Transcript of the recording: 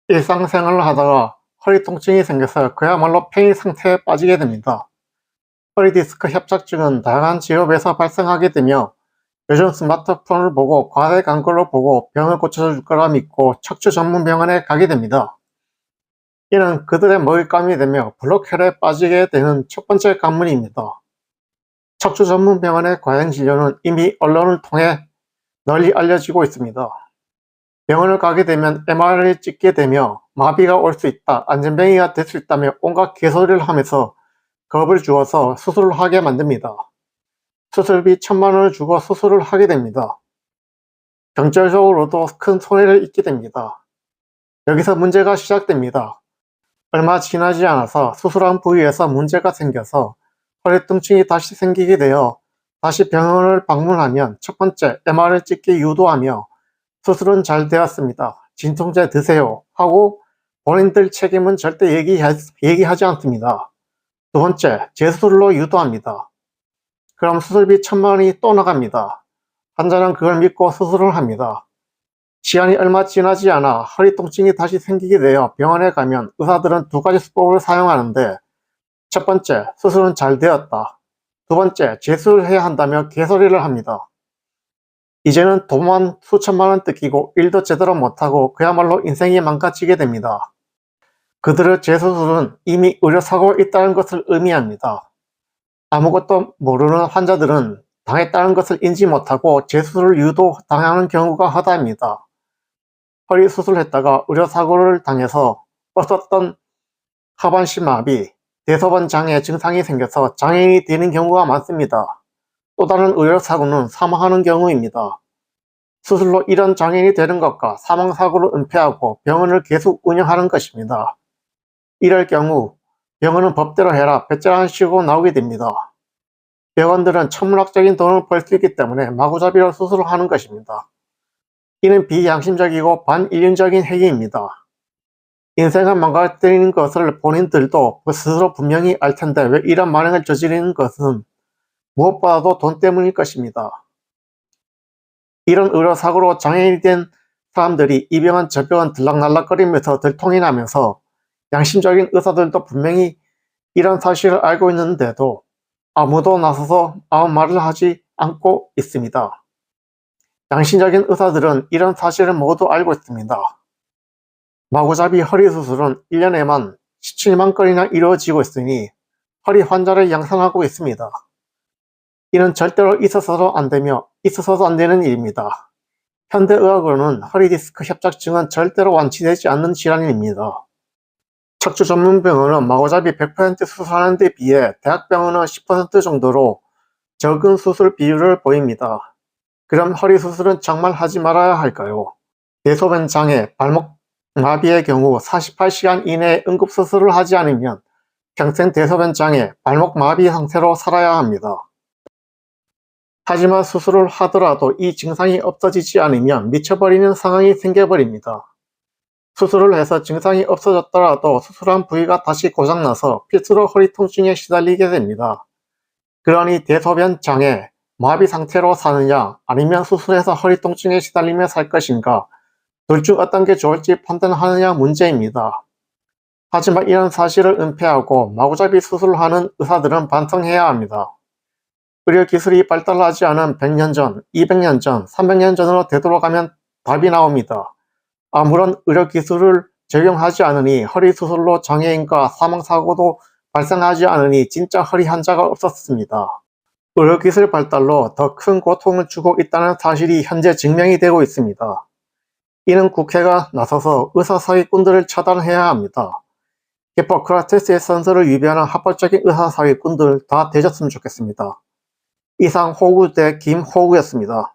일상생활을 하다가 허리 통증이 생겨서 그야말로 팽이 상태에 빠지게 됩니다. 허리 디스크 협착증은 다양한 직업에서 발생하게 되며 요즘 스마트폰을 보고 과대 광고를 보고 병을 고쳐줄 거라 믿고 척추 전문 병원에 가게 됩니다. 이는 그들의 먹잇감이 되며 블록혈에 빠지게 되는 첫 번째 관문입니다. 척추 전문 병원의 과잉 진료는 이미 언론을 통해 널리 알려지고 있습니다. 병원을 가게 되면 MRI를 찍게 되며 마비가 올 수 있다, 안전뱅이가 될 수 있다며 온갖 개소리를 하면서 겁을 주어서 수술을 하게 만듭니다. 수술비 1000만원을 주고 수술을 하게 됩니다. 경제적으로도 큰 손해를 입게 됩니다. 여기서 문제가 시작됩니다. 얼마 지나지 않아서 수술한 부위에서 문제가 생겨서 허리 통증이 다시 생기게 되어 다시 병원을 방문하면 첫 번째 MR을 찍게 유도하며 수술은 잘 되었습니다. 진통제 드세요 하고 본인들 책임은 절대 얘기하지 않습니다. 두 번째, 재수술로 유도합니다. 그럼 수술비 1000만원이 또 나갑니다. 환자는 그걸 믿고 수술을 합니다. 시간이 얼마 지나지 않아 허리 통증이 다시 생기게 되어 병원에 가면 의사들은 두 가지 수법을 사용하는데, 첫 번째, 수술은 잘 되었다. 두 번째, 재수술해야 한다며 개소리를 합니다. 이제는 돈만 수천만원 뜯기고 일도 제대로 못하고 그야말로 인생이 망가지게 됩니다. 그들의 재수술은 이미 의료사고가 있다는 것을 의미합니다. 아무것도 모르는 환자들은 당했다는 것을 인지 못하고 재수술을 유도당하는 경우가 허다합니다. 허리 수술했다가 의료사고를 당해서 없었던 하반신 마비, 대소변 장애 증상이 생겨서 장애인이 되는 경우가 많습니다. 또 다른 의료사고는 사망하는 경우입니다. 수술로 이런 장애인이 되는 것과 사망사고를 은폐하고 병원을 계속 운영하는 것입니다. 이럴 경우 병원은 법대로 해라, 배째라는 식으로 나오게 됩니다. 병원들은 천문학적인 돈을 벌 수 있기 때문에 마구잡이로 수술을 하는 것입니다. 이는 비양심적이고 반인륜적인 행위입니다. 인생을 망가뜨리는 것을 본인들도 스스로 분명히 알 텐데 왜 이런 만행을 저지르는 것은 무엇보다도 돈 때문일 것입니다. 이런 의료사고로 장애인이 된 사람들이 이 병원 저 병원 들락날락거리면서 들통이 나면서 양심적인 의사들도 분명히 이런 사실을 알고 있는데도 아무도 나서서 아무 말을 하지 않고 있습니다. 양심적인 의사들은 이런 사실을 모두 알고 있습니다. 마구잡이 허리 수술은 1년에만 17만 건이나 이루어지고 있으니 허리 환자를 양산하고 있습니다. 이는 절대로 있어서도 안 되며 있어서도 안 되는 일입니다. 현대의학으로는 허리 디스크 협착증은 절대로 완치되지 않는 질환입니다. 척추 전문병원은 마구잡이 100% 수술하는 데 비해 대학병원은 10% 정도로 적은 수술 비율을 보입니다. 그럼 허리 수술은 정말 하지 말아야 할까요? 대소변 장애, 발목 마비의 경우 48시간 이내에 응급수술을 하지 않으면 평생 대소변 장애, 발목 마비 상태로 살아야 합니다. 하지만 수술을 하더라도 이 증상이 없어지지 않으면 미쳐버리는 상황이 생겨버립니다. 수술을 해서 증상이 없어졌더라도 수술한 부위가 다시 고장나서 필수로 허리 통증에 시달리게 됩니다. 그러니 대소변 장애, 마비 상태로 사느냐 아니면 수술해서 허리 통증에 시달리며 살 것인가, 둘 중 어떤 게 좋을지 판단하느냐 문제입니다. 하지만 이런 사실을 은폐하고 마구잡이 수술을 하는 의사들은 반성해야 합니다. 의료기술이 발달하지 않은 100년 전, 200년 전, 300년 전으로 되돌아가면 답이 나옵니다. 아무런 의료기술을 적용하지 않으니 허리 수술로 장애인과 사망사고도 발생하지 않으니 진짜 허리 환자가 없었습니다. 의료기술 발달로 더 큰 고통을 주고 있다는 사실이 현재 증명이 되고 있습니다. 이는 국회가 나서서 의사사기꾼들을 처단해야 합니다. 히포크라테스의 선서를 위배하는 합법적인 의사사기꾼들 다 되졌으면 좋겠습니다. 이상 호구대 김호구였습니다.